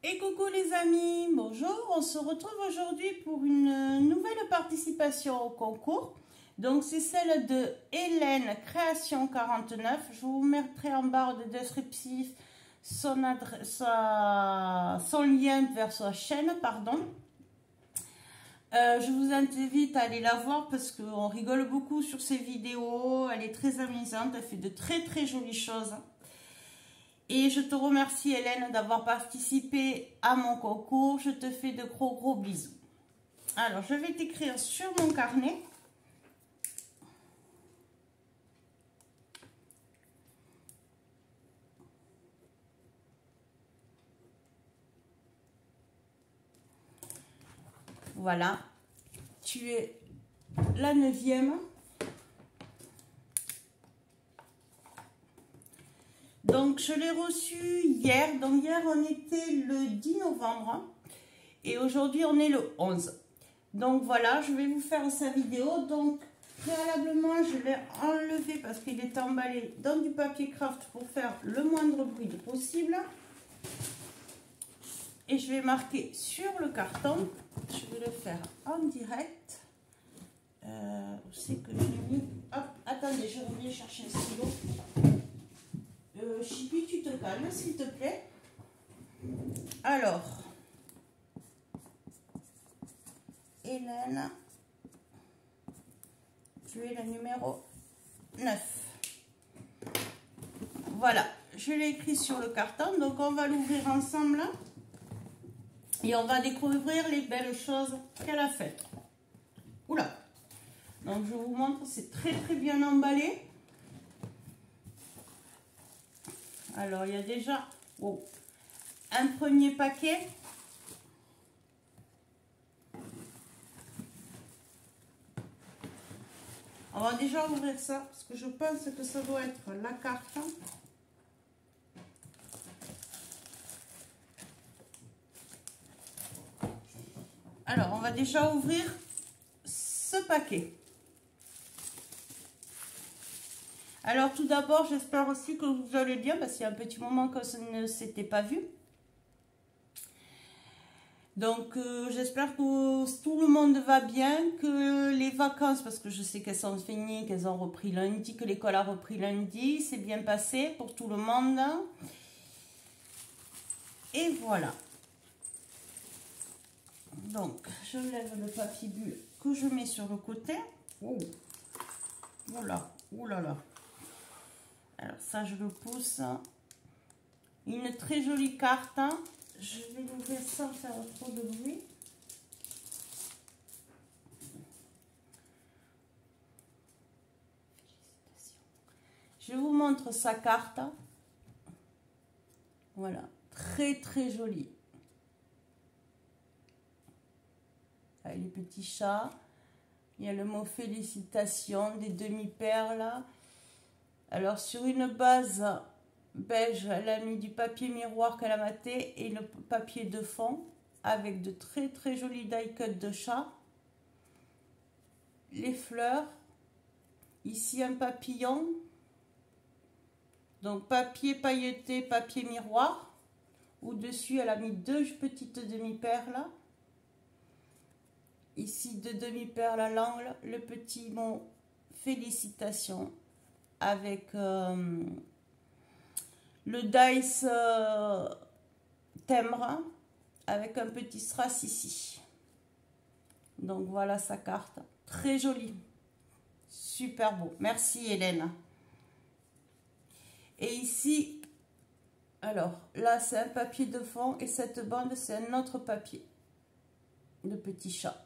Et coucou les amis, bonjour, on se retrouve aujourd'hui pour une nouvelle participation au concours. Donc c'est celle de Hélène Création 49. Je vous mettrai en barre de descriptif son lien vers sa chaîne, pardon. Je vous invite à aller la voir parce qu'on rigole beaucoup sur ses vidéos. Elle est très amusante, elle fait de très jolies choses. Et je te remercie Hélène d'avoir participé à mon concours. Je te fais de gros bisous. Alors, je vais t'écrire sur mon carnet. Voilà. Tu es la 9e. Donc, je l'ai reçu hier. Donc, hier, on était le 10 novembre. Et aujourd'hui, on est le 11. Donc, voilà, je vais vous faire sa vidéo. Donc, préalablement, je l'ai enlevé parce qu'il était emballé dans du papier craft pour faire le moindre bruit possible. Et je vais marquer sur le carton. Je vais le faire en direct. Où c'est que j'ai mis? Hop, attendez, je reviens chercher un stylo. Chippy, tu te calmes, s'il te plaît. Alors, Hélène, tu es la numéro 9. Voilà, je l'ai écrit sur le carton, donc on va l'ouvrir ensemble et on va découvrir les belles choses qu'elle a faites. Oula! Donc je vous montre, c'est très bien emballé. Alors il y a déjà un premier paquet. On va déjà ouvrir ça parce que je pense que ça doit être la carte. Alors on va déjà ouvrir ce paquet. Alors tout d'abord, j'espère aussi que vous allez bien parce qu'il y a un petit moment que ça ne s'était pas vu. Donc j'espère que tout le monde va bien, que les vacances, parce que je sais qu'elles sont finies, qu'elles ont repris lundi, que l'école a repris lundi, c'est bien passé pour tout le monde. Et voilà. Donc je lève le papier bulle que je mets sur le côté. Oh, voilà, oh là là. Alors ça je le pousse. Une très jolie carte. Je vais l'ouvrir sans faire trop de bruit. Je vous montre sa carte. Voilà, très jolie. Avec les petits chats. Il y a le mot félicitations, des demi-perles. Alors sur une base beige, elle a mis du papier miroir qu'elle a maté et le papier de fond avec de très jolis die-cut de chat. Les fleurs. Ici un papillon. Donc papier pailleté, papier miroir. Au-dessus, elle a mis deux petites demi-perles. Ici, deux demi-perles à l'angle. Le petit mot félicitations avec le dice timbre avec un petit strass ici. Donc voilà sa carte. Très jolie. Super beau. Merci Hélène. Et ici, alors là c'est un papier de fond et cette bande c'est un autre papier de petit chat.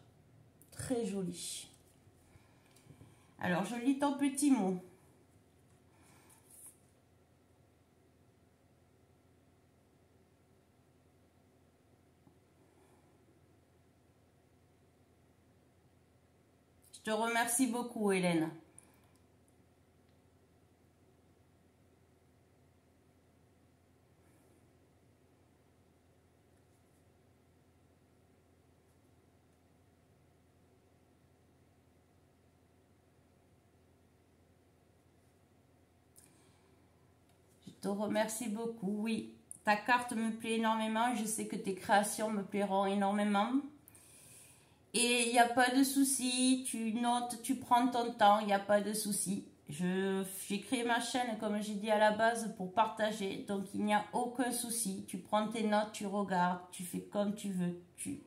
Très joli. Alors je lis ton petit mot. Je te remercie beaucoup Hélène. Je te remercie beaucoup, oui. Ta carte me plaît énormément. Je sais que tes créations me plairont énormément. Et il n'y a pas de souci. Tu notes, tu prends ton temps. Il n'y a pas de souci. J'ai créé ma chaîne, comme j'ai dit à la base, pour partager. Donc, il n'y a aucun souci. Tu prends tes notes, tu regardes, tu fais comme tu veux. Il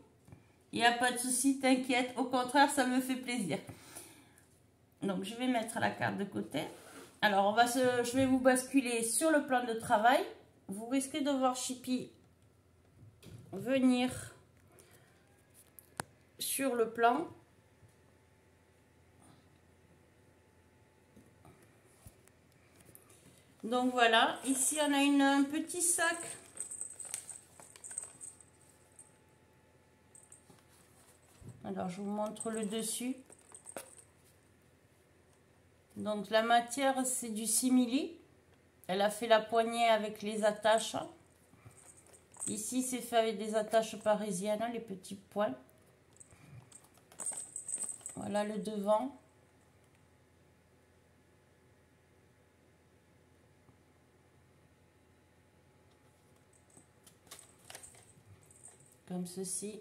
n'y a pas de souci, t'inquiète. Au contraire, ça me fait plaisir. Donc, je vais mettre la carte de côté. Alors, je vais vous basculer sur le plan de travail. Vous risquez de voir Chippy venir sur le plan. Donc voilà, ici on a un petit sac. Alors je vous montre le dessus. Donc la matière c'est du simili. Elle a fait la poignée avec les attaches. Ici c'est fait avec des attaches parisiennes, les petits points. Voilà le devant. Comme ceci.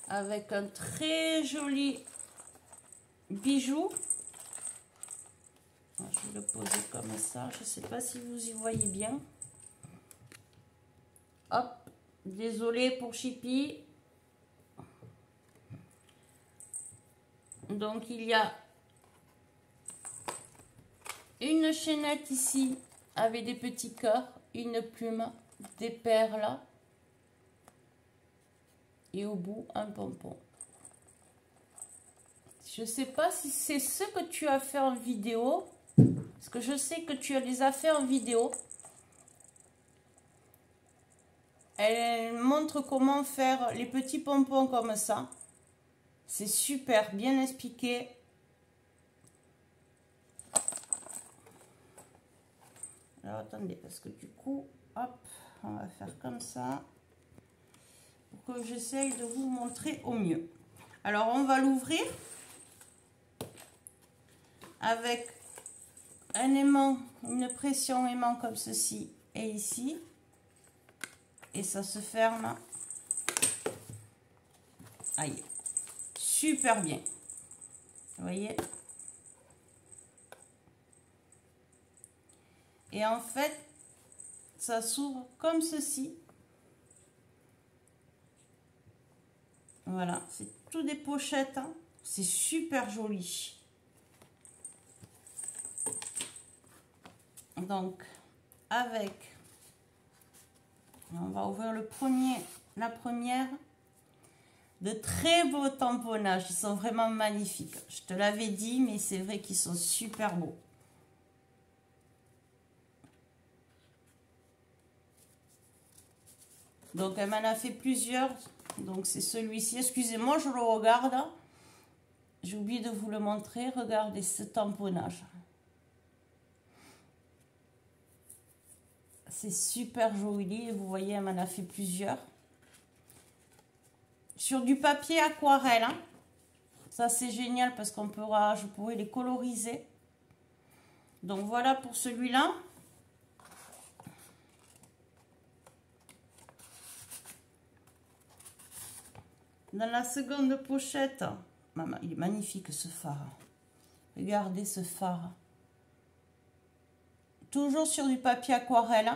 Avec un très joli bijou. Je vais le poser comme ça. Je ne sais pas si vous y voyez bien. Hop. Désolée pour Chippy. Donc il y a une chaînette ici avec des petits cœurs, une plume, des perles et au bout un pompon. Je ne sais pas si c'est ce que tu as fait en vidéo, parce que je sais que tu les as fait en vidéo. Elle montre comment faire les petits pompons comme ça. C'est super bien expliqué. Alors attendez, parce que du coup, hop, on va faire comme ça. Pour que j'essaye de vous montrer au mieux. Alors on va l'ouvrir avec un aimant, une pression aimant comme ceci et ici. Et ça se ferme. Aïe. Super bien. Vous voyez? Et en fait, ça s'ouvre comme ceci. Voilà, c'est tout des pochettes. Hein. C'est super joli. Donc, avec, on va ouvrir la première. De très beaux tamponnages. Ils sont vraiment magnifiques. Je te l'avais dit, mais c'est vrai qu'ils sont super beaux. Donc, elle m'en a fait plusieurs. Donc, c'est celui-ci. Excusez-moi, je le regarde. J'ai oublié de vous le montrer. Regardez ce tamponnage. C'est super joli. Vous voyez, elle m'en a fait plusieurs. Sur du papier aquarelle. Hein. Ça, c'est génial parce je pourrais les coloriser. Donc, voilà pour celui-là. Dans la seconde pochette, maman, il est magnifique ce phare. Regardez ce phare. Toujours sur du papier aquarelle.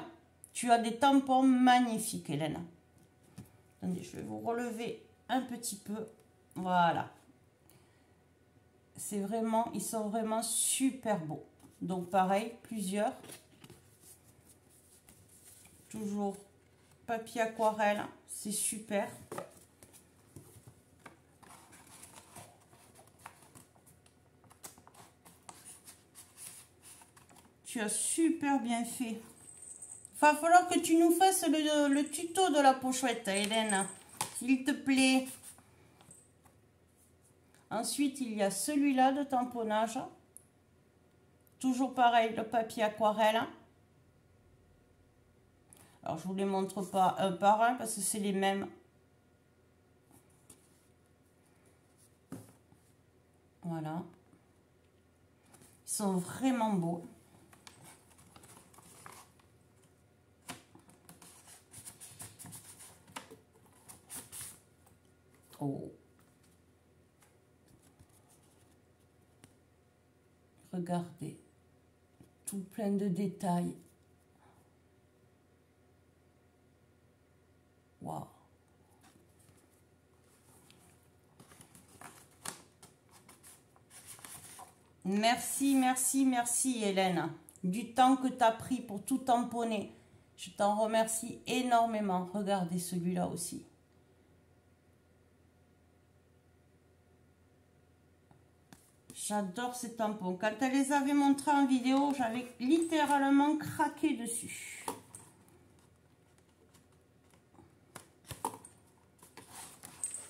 Tu as des tampons magnifiques, Hélène. Attendez, je vais vous relever un petit peu. Voilà. C'est vraiment, ils sont vraiment super beaux. Donc pareil, plusieurs. Toujours papier aquarelle. C'est super. Tu as super bien fait. Il va falloir que tu nous fasses le tuto de la pochette, Hélène. S'il te plaît. Ensuite, il y a celui-là de tamponnage. Toujours pareil, le papier aquarelle. Alors, je ne vous les montre pas un par un parce que c'est les mêmes. Voilà. Ils sont vraiment beaux. Oh. Regardez. Tout plein de détails. Waouh. Merci, merci, merci Hélène. Du temps que tu as pris pour tout tamponner. Je t'en remercie énormément. Regardez celui-là aussi. J'adore ces tampons. Quand elle les avait montrés en vidéo, j'avais littéralement craqué dessus.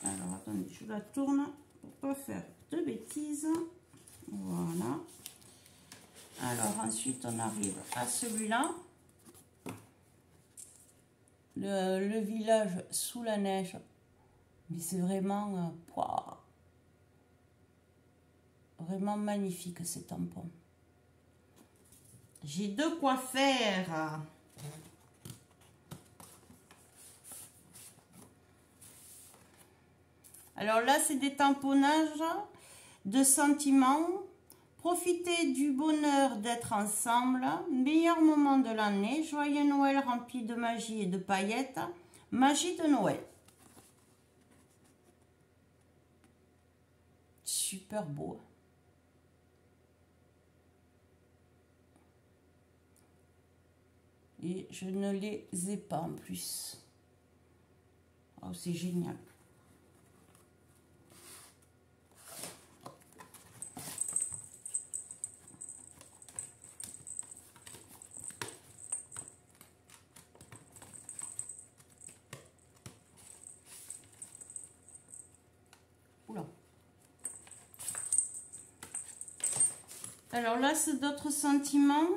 Alors, attendez, je la tourne pour pas faire de bêtises. Voilà. Alors, ensuite, on arrive à celui-là. Le village sous la neige. Mais c'est vraiment... vraiment magnifique, ces tampons. J'ai de quoi faire. Alors là, c'est des tamponnages de sentiments. Profitez du bonheur d'être ensemble. Meilleur moment de l'année. Joyeux Noël rempli de magie et de paillettes. Magie de Noël. Super beau. Et je ne les ai pas en plus. Oh, c'est génial. Oula. Alors là, c'est d'autres sentiments.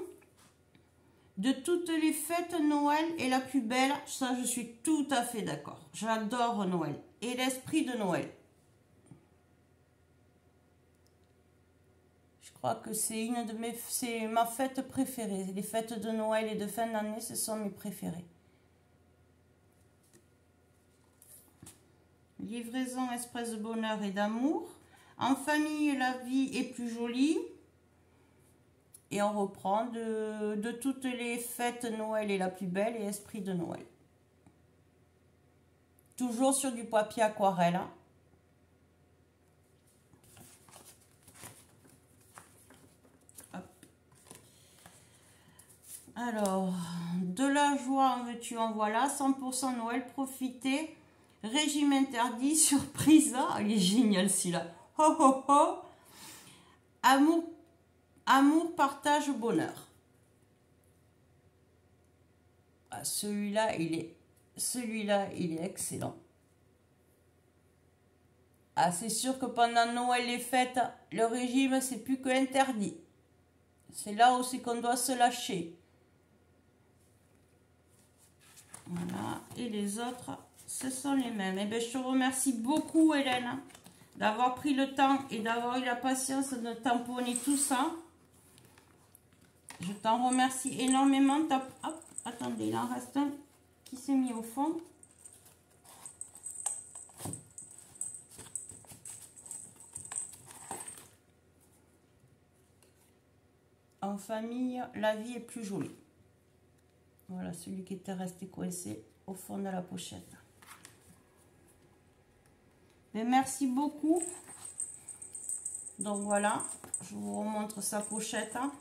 De toutes les fêtes, Noël est la plus belle. Ça, je suis tout à fait d'accord. J'adore Noël. Et l'esprit de Noël. Je crois que c'est ma fête préférée. Les fêtes de Noël et de fin d'année, ce sont mes préférées. Livraison express de bonheur et d'amour. En famille, la vie est plus jolie. Et on reprend de toutes les fêtes, Noël est la plus belle et esprit de Noël. Toujours sur du papier aquarelle. Hein. Hop. Alors, de la joie en veux-tu en voilà. 100% Noël, profitez. Régime interdit, surprise. Ah, il est génial celui-là. Ho ho ho. Amour, partage, bonheur. Ah, celui-là, il est excellent. Ah, c'est sûr que pendant Noël les fêtes, le régime, c'est plus que interdit. C'est là aussi qu'on doit se lâcher. Voilà. Et les autres, ce sont les mêmes. Et bien, je te remercie beaucoup, Hélène, d'avoir pris le temps et d'avoir eu la patience de tamponner tout ça. Je t'en remercie énormément. Hop, attendez, il en reste un qui s'est mis au fond. En famille, la vie est plus jolie. Voilà, celui qui était resté coincé au fond de la pochette. Mais merci beaucoup. Donc voilà, je vous remontre sa pochette. Hein.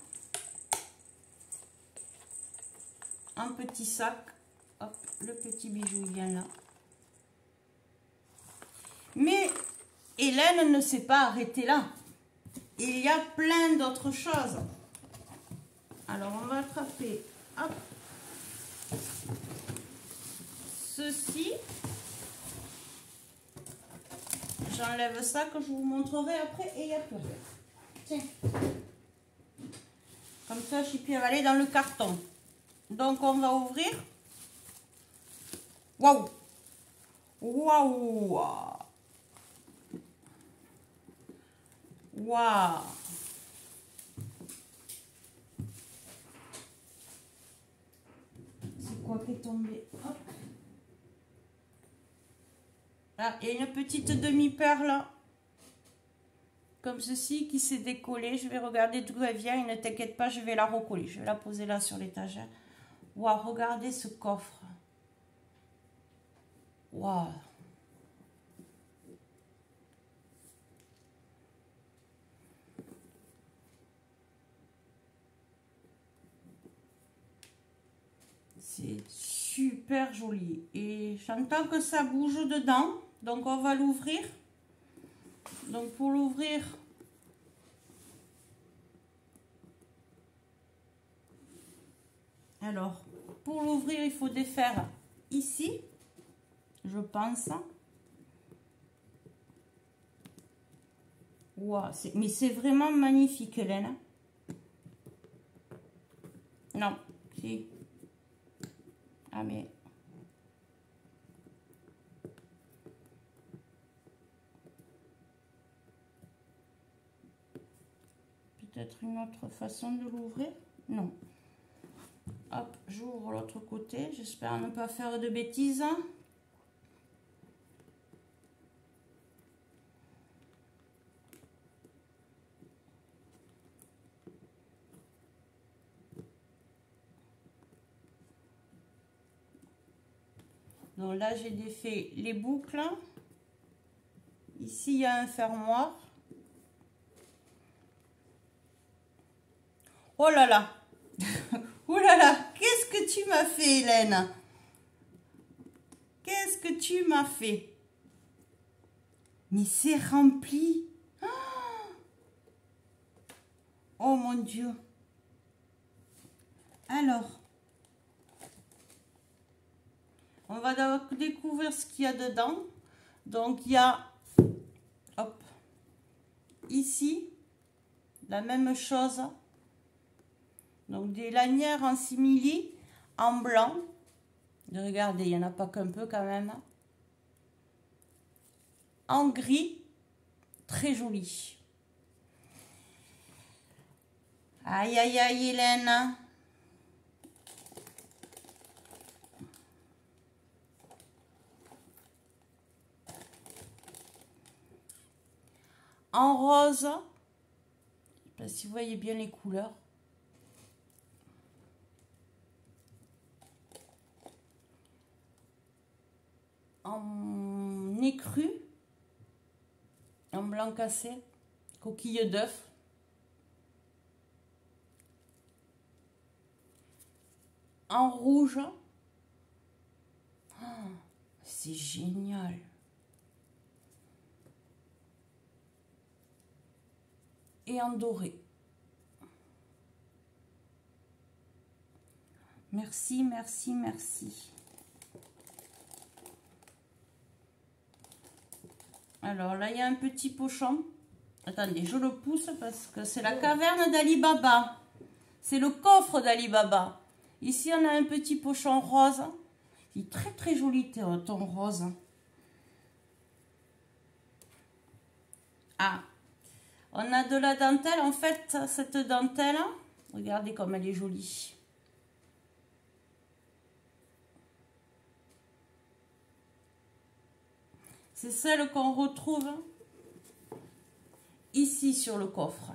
Un petit sac. Hop, le petit bijou il vient là. Mais Hélène ne s'est pas arrêtée là. Il y a plein d'autres choses. Alors on va attraper hop, ceci. J'enlève ça que je vous montrerai après et il n'y a plus rien. Tiens. Comme ça, je suis pu avaler dans le carton. Donc on va ouvrir. Waouh! Waouh! Waouh! C'est quoi qui est tombé? Hop. Là, il y a une petite demi-perle comme ceci qui s'est décollée. Je vais regarder d'où elle vient. Et ne t'inquiète pas, je vais la recoller. Je vais la poser là sur l'étagère. Waouh, regardez ce coffre. Waouh. C'est super joli. Et j'entends que ça bouge dedans. Donc, on va l'ouvrir. Donc, pour l'ouvrir, alors, pour l'ouvrir, il faut défaire ici, je pense. Wow, mais c'est vraiment magnifique, Hélène. Non, si. Ah, mais... Peut-être une autre façon de l'ouvrir. Non. Hop, j'ouvre l'autre côté. J'espère ne pas faire de bêtises. Donc là, j'ai défait les boucles. Ici, il y a un fermoir. Oh là là. Oh là là. Qu'est-ce que tu m'as fait, Hélène? Qu'est-ce que tu m'as fait? Mais c'est rempli. Oh mon Dieu. Alors, on va d'abord découvrir ce qu'il y a dedans. Donc, il y a, hop, ici, la même chose. Donc, des lanières en simili, en blanc. Regardez, il n'y en a pas qu'un peu quand même. En gris, très joli. Aïe, aïe, aïe, Hélène. En rose. Je ne sais pas si vous voyez bien les couleurs. En écru. En blanc cassé. Coquille d'œuf. En rouge. Oh, c'est génial. Et en doré. Merci, merci, merci. Alors là, il y a un petit pochon. Attendez, je le pousse parce que c'est la caverne d'Ali Baba. C'est le coffre d'Ali Baba. Ici, on a un petit pochon rose. Il est très, très joli, ton rose. Ah, on a de la dentelle. En fait, cette dentelle, regardez comme elle est jolie. C'est celle qu'on retrouve ici sur le coffre.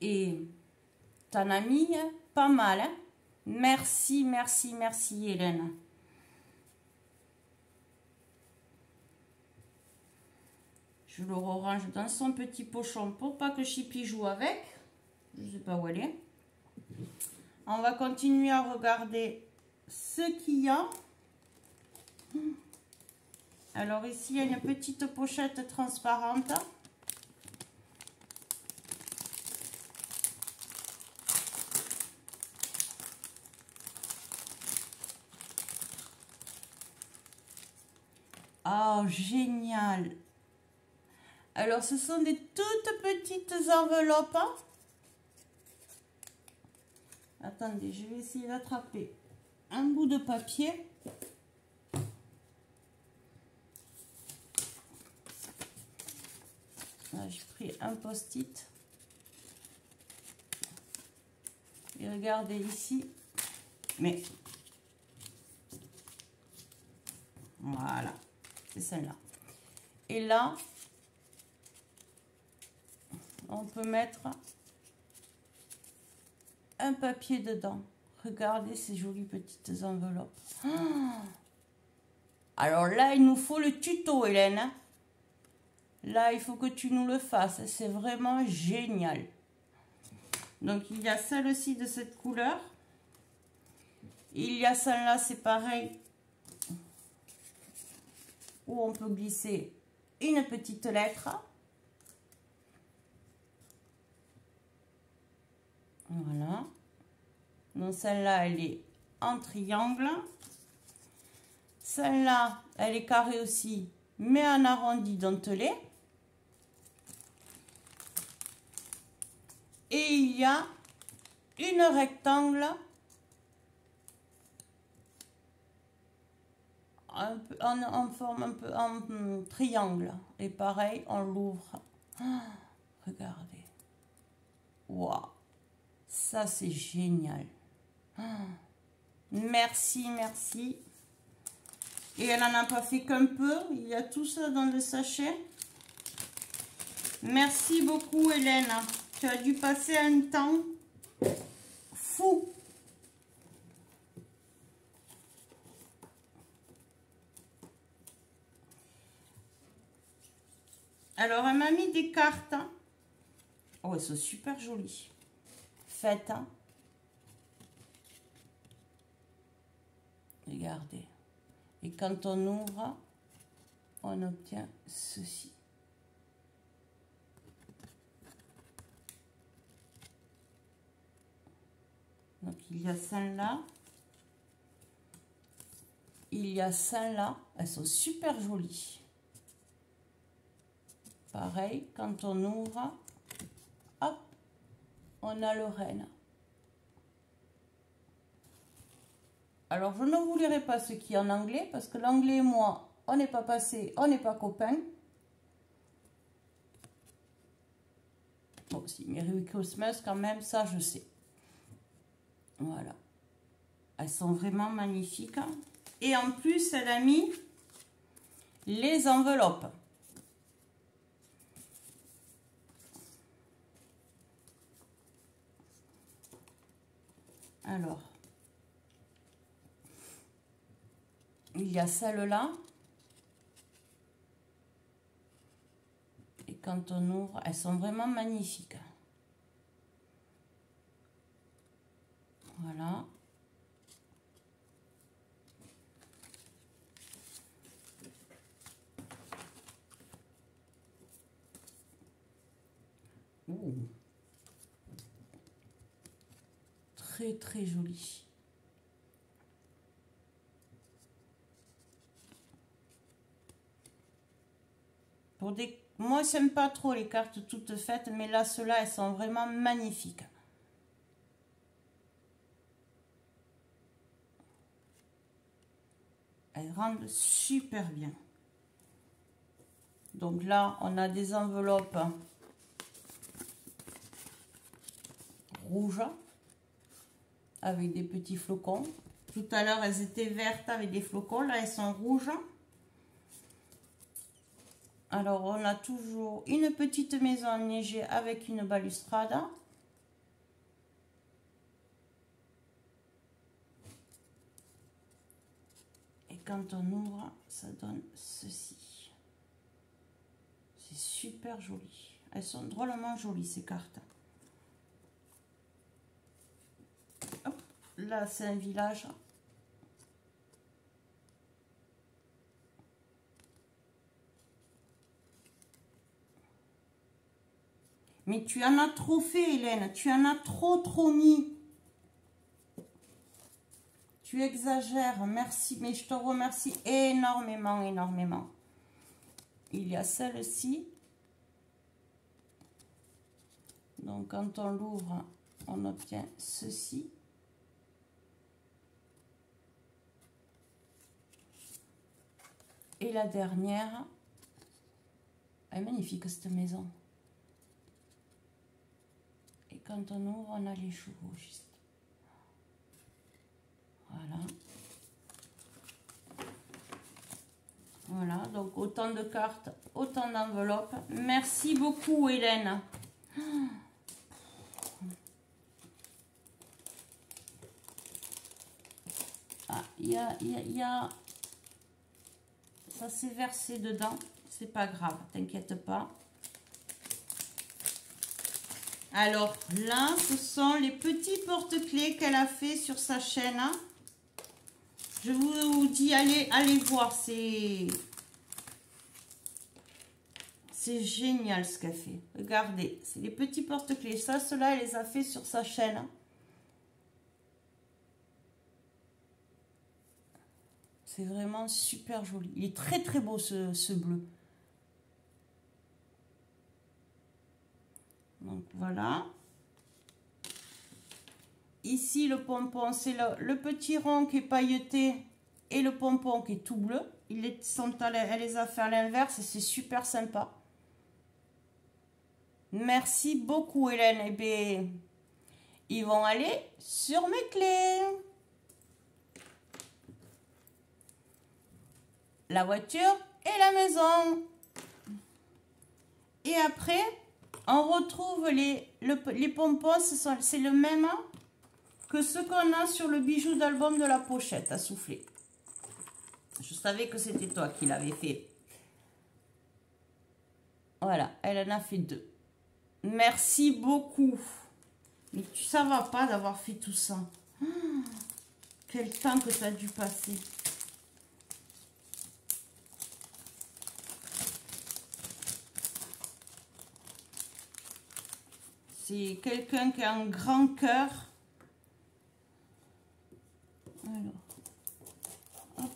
Et t'en as mis pas mal. Hein? Merci, merci, merci Hélène. Je le range dans son petit pochon pour pas que Chippy joue avec. Je ne sais pas où elle est. On va continuer à regarder ce qu'il y a. Alors ici, il y a une petite pochette transparente. Oh, génial! Alors, ce sont des toutes petites enveloppes. Attendez, je vais essayer d'attraper un bout de papier. j'ai pris un post-it. Et regardez ici. Mais voilà, c'est celle-là. Et là, on peut mettre un papier dedans. Regardez ces jolies petites enveloppes. Ah, alors là, il nous faut le tuto, Hélène. Hein. Là, il faut que tu nous le fasses. C'est vraiment génial. Donc, il y a celle-ci de cette couleur. Il y a celle-là, c'est pareil. Où on peut glisser une petite lettre. Voilà. Donc, celle-là, elle est en triangle. Celle-là, elle est carrée aussi, mais en arrondi dentelé. Et il y a une rectangle en forme un peu en triangle. Et pareil, on l'ouvre. Ah, regardez. Waouh. Ça, c'est génial. Ah, merci, merci. Et elle n'en a pas fait qu'un peu. Il y a tout ça dans le sachet. Merci beaucoup, Hélène. Tu as dû passer un temps fou. Alors, elle m'a mis des cartes. Oh, elles sont super jolies. Faites. Hein. Regardez. Et quand on ouvre, on obtient ceci. Donc, il y a celle-là. Il y a celle-là. Elles sont super jolies. Pareil, quand on ouvre, hop, on a le renne. Alors, je ne vous lirai pas ce qui est en anglais, parce que l'anglais et moi, on n'est pas passé, on n'est pas copains. Bon, si, Merry Christmas quand même, ça je sais. Voilà. Elles sont vraiment magnifiques. Et en plus, elle a mis les enveloppes. Alors, il y a celle-là. Et quand on ouvre, elles sont vraiment magnifiques. Voilà. Ouh. Très très joli. Pour des... Moi, j'aime pas trop les cartes toutes faites, mais là, ceux-là, elles sont vraiment magnifiques. Elles rendent super bien. Donc là, on a des enveloppes rouges avec des petits flocons. Tout à l'heure, elles étaient vertes avec des flocons. Là, elles sont rouges. Alors, on a toujours une petite maison enneigée avec une balustrade. Et quand on ouvre, ça donne ceci. C'est super joli. Elles sont drôlement jolies, ces cartes. Hop, là, c'est un village. Mais tu en as trop fait, Hélène. Tu en as trop mis. Tu exagères. Merci. Mais je te remercie énormément, énormément. Il y a celle-ci. Donc, quand on l'ouvre, on obtient ceci. Et la dernière. Elle est magnifique, cette maison. quand on ouvre, on a les chevaux juste. Voilà. Voilà, donc autant de cartes, autant d'enveloppes. Merci beaucoup, Hélène. Ah, il y a... Ça s'est versé dedans. C'est pas grave, t'inquiète pas. Alors là, ce sont les petits porte-clés qu'elle a fait sur sa chaîne. Je vous dis, allez voir, c'est génial ce qu'elle fait. Regardez, c'est les petits porte-clés. Ça, cela, elle les a fait sur sa chaîne. C'est vraiment super joli. Il est très très beau ce bleu. Donc voilà. Ici, le pompon, c'est le petit rond qui est pailleté et le pompon qui est tout bleu. Elle les a fait à l'inverse et c'est super sympa. Merci beaucoup, Hélène. Eh bien, ils vont aller sur mes clés. La voiture et la maison. Et après, on retrouve les pompons. C'est le même que ce qu'on a sur le bijou d'album de la pochette à souffler. Je savais que c'était toi qui l'avais fait. Voilà, elle en a fait 2. Merci beaucoup. Mais ça va pas d'avoir fait tout ça. Quel temps que ça a dû passer. C'est quelqu'un qui a un grand cœur. Alors, hop.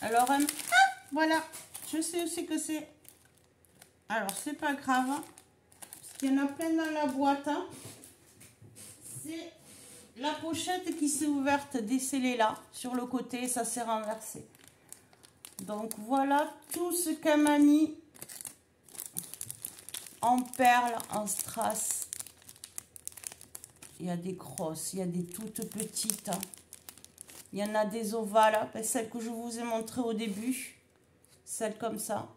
Alors, voilà, je sais aussi que c'est. Alors, c'est pas grave, parce qu'il y en a plein dans la boîte. C'est la pochette qui s'est ouverte, décellée là, sur le côté, ça s'est renversé. Donc, voilà tout ce qu'elle m'a mis en perles, en strass. Il y a des grosses, il y a des toutes petites. Il y en a des ovales, celles que je vous ai montrées au début. Celles comme ça.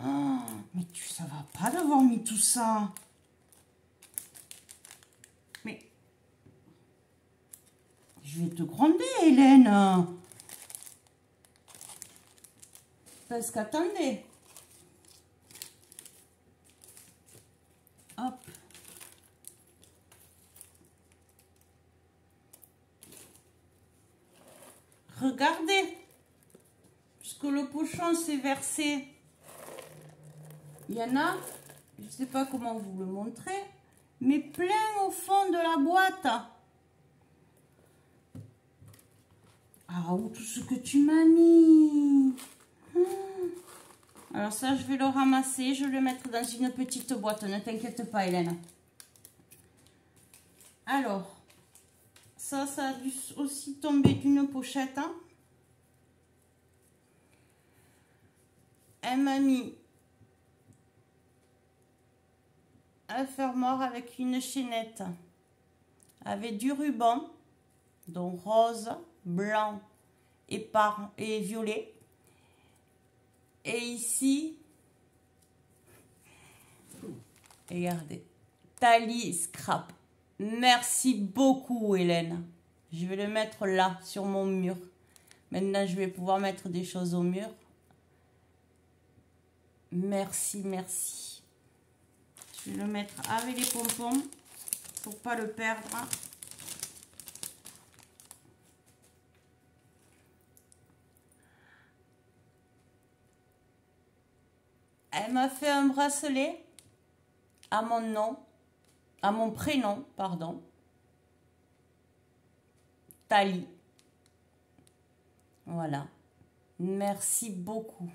Oh, mais ça va pas d'avoir mis tout ça. Mais je vais te gronder, Hélène. Parce qu'attendez. Hop. Regardez. Puisque le pochon s'est versé. Il y en a, je ne sais pas comment vous le montrer, mais plein au fond de la boîte. Ah, où tout ce que tu m'as mis. Alors ça, je vais le ramasser, je vais le mettre dans une petite boîte. Ne t'inquiète pas, Hélène. Alors, ça a dû aussi tomber d'une pochette. Elle m'a mis un fermoir avec une chaînette, avec du ruban, donc rose, blanc et violet. Et ici, regardez, Thalie Scrap. Merci beaucoup, Hélène. Je vais le mettre là, sur mon mur. Maintenant, je vais pouvoir mettre des choses au mur. Merci, merci. Je vais le mettre avec les pompons pour pas le perdre. Elle m'a fait un bracelet à mon nom, à mon prénom, pardon. Thalie. Voilà. Merci beaucoup.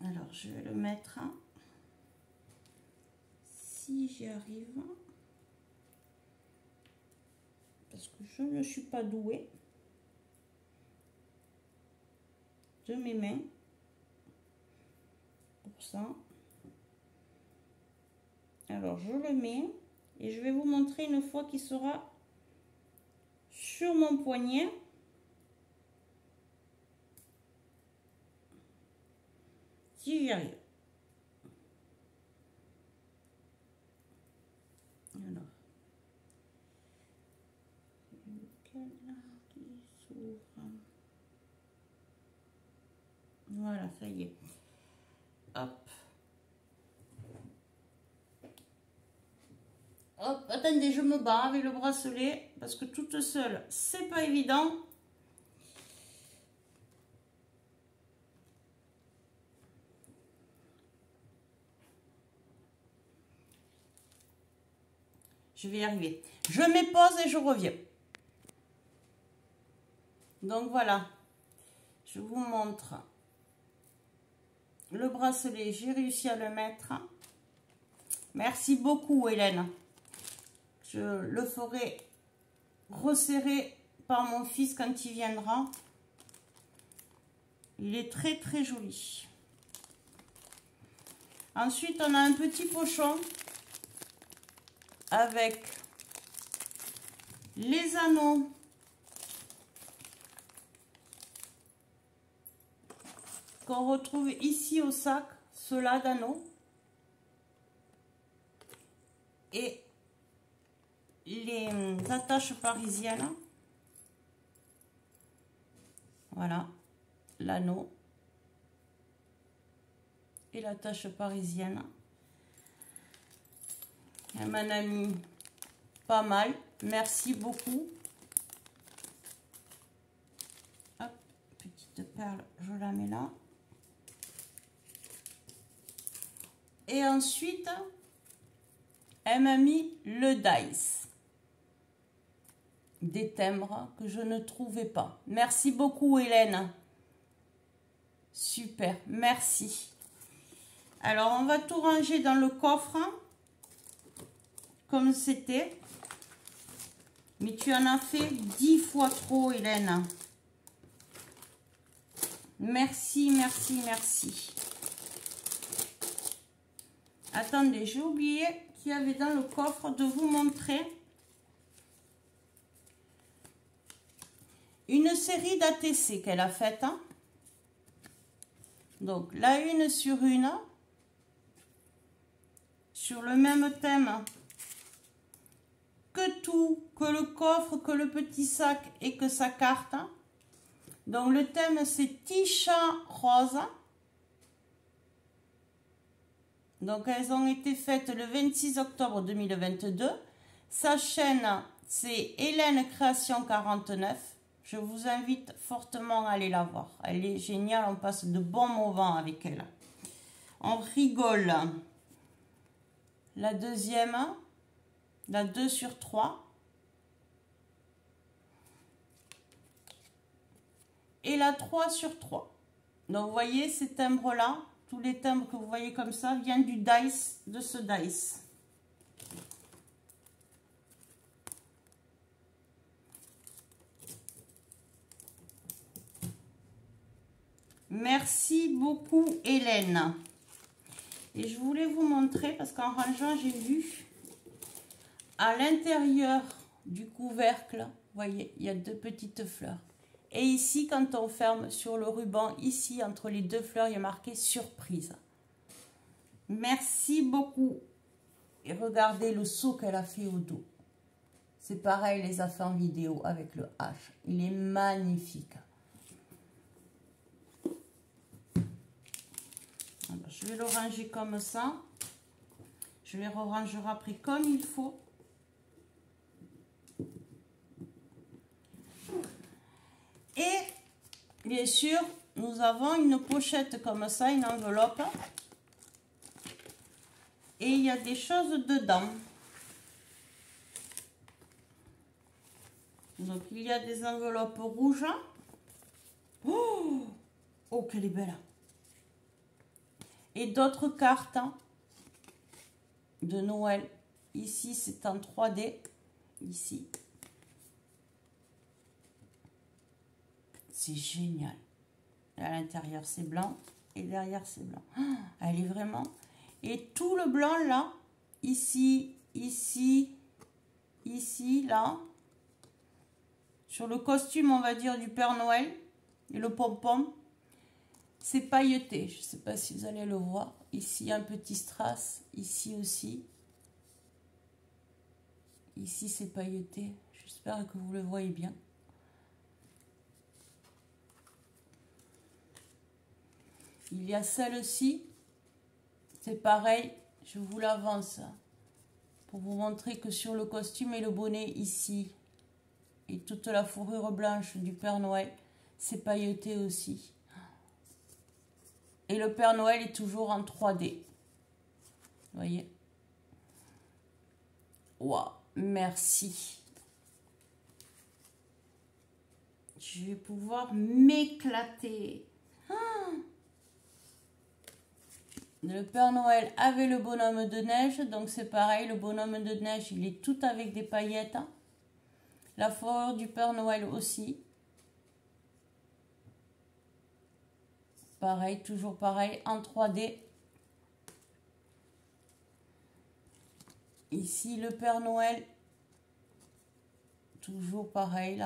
Alors, je vais le mettre. Si j'y arrive. Parce que je ne suis pas douée. de mes mains. Pour ça. Alors, je le mets et je vais vous montrer une fois qu'il sera sur mon poignet. Si j'y arrive. Alors. Voilà, ça y est. Hop. Hop, attendez, je me bats avec le bracelet parce que toute seule, c'est pas évident. Je vais y arriver. Je mets pause et je reviens. Donc voilà, je vous montre le bracelet. J'ai réussi à le mettre. Merci beaucoup, Hélène. Je le ferai resserrer par mon fils quand il viendra. Il est très très joli. Ensuite, on a un petit pochon avec les anneaux qu'on retrouve ici au sac, ceux-là d'anneaux, et les attaches parisiennes. Voilà, l'anneau et l'attache parisienne. Elle m'en a mis pas mal. Merci beaucoup. Hop, petite perle, je la mets là. Et ensuite, elle m'a mis le dice. Des timbres que je ne trouvais pas. Merci beaucoup, Hélène. Super, merci. Alors, on va tout ranger dans le coffre, comme c'était. Mais tu en as fait 10 fois trop, Hélène. Merci, merci, merci. Attendez, j'ai oublié qu'il y avait dans le coffre de vous montrer une série d'ATC qu'elle a faite. Hein. Donc, la une sur une, sur le même thème que tout, que le coffre, que le petit sac et que sa carte. Donc, le thème, c'est Tisha Rose. Donc, elles ont été faites le 26 octobre 2022. Sa chaîne, c'est Hélène Création 49. Je vous invite fortement à aller la voir. Elle est géniale, on passe de bons moments avec elle. On rigole. La deuxième, la 2 sur 3. Et la 3 sur 3. Donc, vous voyez ces timbres-là, tous les timbres que vous voyez comme ça viennent du dice, de ce dice. Merci beaucoup, Hélène. Et je voulais vous montrer, parce qu'en rangeant, j'ai vu à l'intérieur du couvercle, vous voyez, il y a 2 petites fleurs. Et ici, quand on ferme sur le ruban, ici, entre les 2 fleurs, il y a marqué surprise. Merci beaucoup. Et regardez le saut qu'elle a fait au dos. C'est pareil, elle les a fait en vidéo avec le H. Il est magnifique. Alors, je vais le ranger comme ça. Je les re-rangerai après comme il faut. Et bien sûr, nous avons une pochette comme ça, une enveloppe. Et il y a des choses dedans. Donc, il y a des enveloppes rouges. Oh, oh qu'elle est belle! Et d'autres cartes de Noël. Ici, c'est en 3D. Ici. C'est génial. À l'intérieur, c'est blanc. Et derrière, c'est blanc. Oh, elle est vraiment... Et tout le blanc, là, ici, ici, ici, là, sur le costume, on va dire, du Père Noël, et le pompon, c'est pailleté. Je ne sais pas si vous allez le voir. Ici, un petit strass. Ici aussi. Ici, c'est pailleté. J'espère que vous le voyez bien. Il y a celle-ci. C'est pareil. Je vous l'avance pour vous montrer que sur le costume et le bonnet ici, et toute la fourrure blanche du Père Noël, c'est pailleté aussi. Et le Père Noël est toujours en 3D. Vous voyez? Waouh, merci. Je vais pouvoir m'éclater. Le Père Noël avait le bonhomme de neige, donc c'est pareil, le bonhomme de neige, il est tout avec des paillettes. La fourrure du Père Noël aussi. Pareil, toujours pareil, en 3D. Ici, le Père Noël, toujours pareil,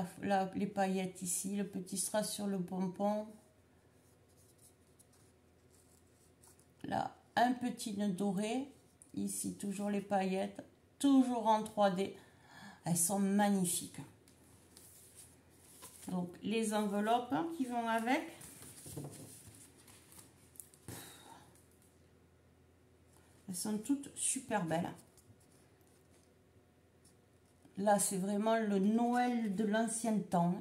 les paillettes ici, le petit strass sur le pompon. Là, un petit nœud doré. Ici, toujours les paillettes. Toujours en 3D. Elles sont magnifiques. Donc, les enveloppes qui vont avec. Elles sont toutes super belles. Là, c'est vraiment le Noël de l'ancien temps.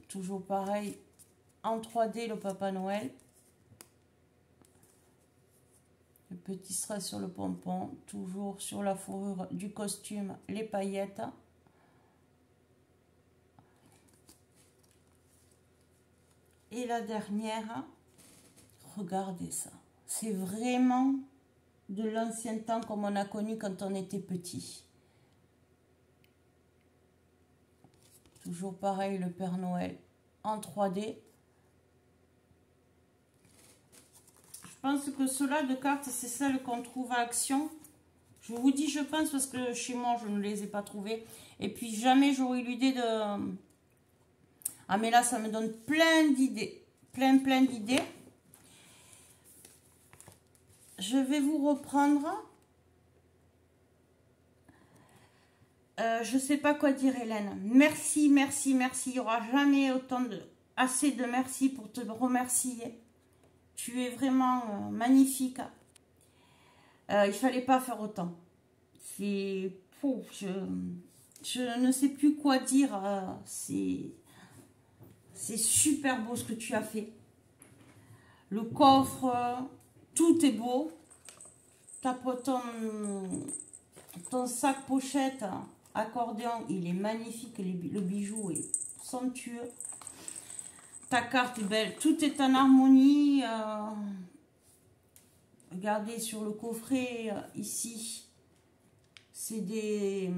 Toujours pareil. En 3D, le Papa Noël. Le petit strass sur le pompon. Toujours sur la fourrure du costume, les paillettes. Et la dernière, regardez ça. C'est vraiment de l'ancien temps comme on a connu quand on était petit. Toujours pareil, le Père Noël en 3D. Je pense que ceux-là de cartes, c'est celles qu'on trouve à Action. Je vous dis je pense parce que chez moi, je ne les ai pas trouvées. Et puis jamais j'aurais eu l'idée de... Ah mais là, ça me donne plein d'idées. Plein d'idées. Je vais vous reprendre. Je ne sais pas quoi dire, Hélène. Merci, merci, merci. Il n'y aura jamais assez de merci pour te remercier. Tu es vraiment magnifique. Il ne fallait pas faire autant. C'est... Je ne sais plus quoi dire. C'est super beau ce que tu as fait. Le coffre, tout est beau. Ton sac pochette accordéon, il est magnifique. Le bijou est somptueux. Ta carte est belle. Tout est en harmonie. Regardez sur le coffret ici. C'est des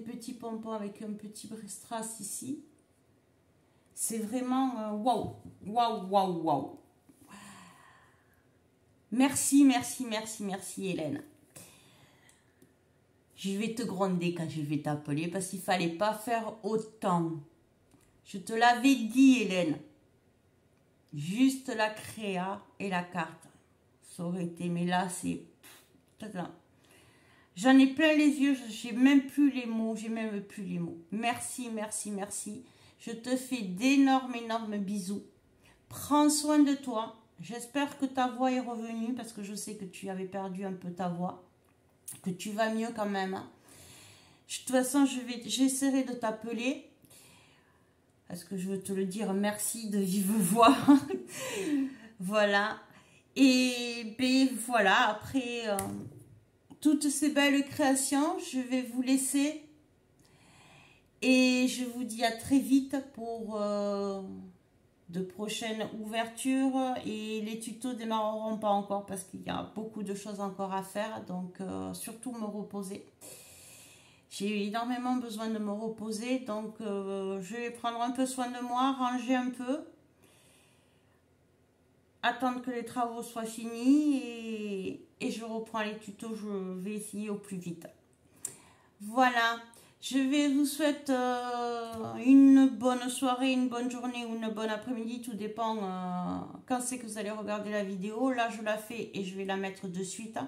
petits pompons avec un petit strass ici. C'est vraiment waouh. Waouh, waouh, waouh. Merci, merci, merci, merci, Hélène. Je vais te gronder quand je vais t'appeler parce qu'il ne fallait pas faire autant. Je te l'avais dit, Hélène. Juste la créa et la carte. Ça aurait été, mais là, c'est... J'en ai plein les yeux, j'ai même plus les mots, Merci, merci, merci. Je te fais d'énormes, énormes bisous. Prends soin de toi. J'espère que ta voix est revenue parce que je sais que tu avais perdu un peu ta voix. Que tu vas mieux quand même. De toute façon, j'essaierai de t'appeler. Parce que je veux te le dire, merci de vive voix. Voilà. Et ben voilà, après toutes ces belles créations, je vais vous laisser. Et je vous dis à très vite pour de prochaines ouvertures. Et les tutos démarreront pas encore parce qu'il y a beaucoup de choses encore à faire. Donc surtout me reposer. J'ai énormément besoin de me reposer, donc je vais prendre un peu soin de moi, ranger un peu, attendre que les travaux soient finis et je reprends les tutos, je vais essayer au plus vite. Voilà, je vais vous souhaiter une bonne soirée, une bonne journée ou une bonne après-midi, tout dépend quand c'est que vous allez regarder la vidéo. Là, je la fais et je vais la mettre de suite.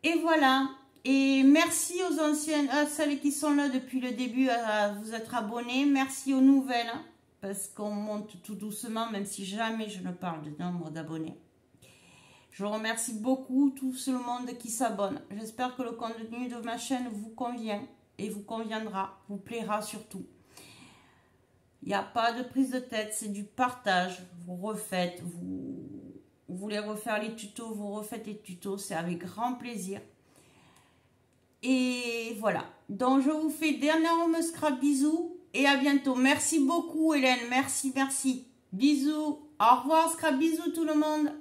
Et voilà, et merci aux anciennes, à celles qui sont là depuis le début à vous être abonnés. Merci aux nouvelles, parce qu'on monte tout doucement, même si jamais je ne parle de nombre d'abonnés. Je remercie beaucoup tout le monde qui s'abonne. J'espère que le contenu de ma chaîne vous convient et vous conviendra, vous plaira surtout. Il n'y a pas de prise de tête, c'est du partage. Vous refaites, vous voulez refaire les tutos, vous refaites les tutos, c'est avec grand plaisir. Et voilà, donc je vous fais d'énormes scrap bisous et à bientôt. Merci beaucoup Hélène, merci. Bisous, au revoir scrap bisous tout le monde.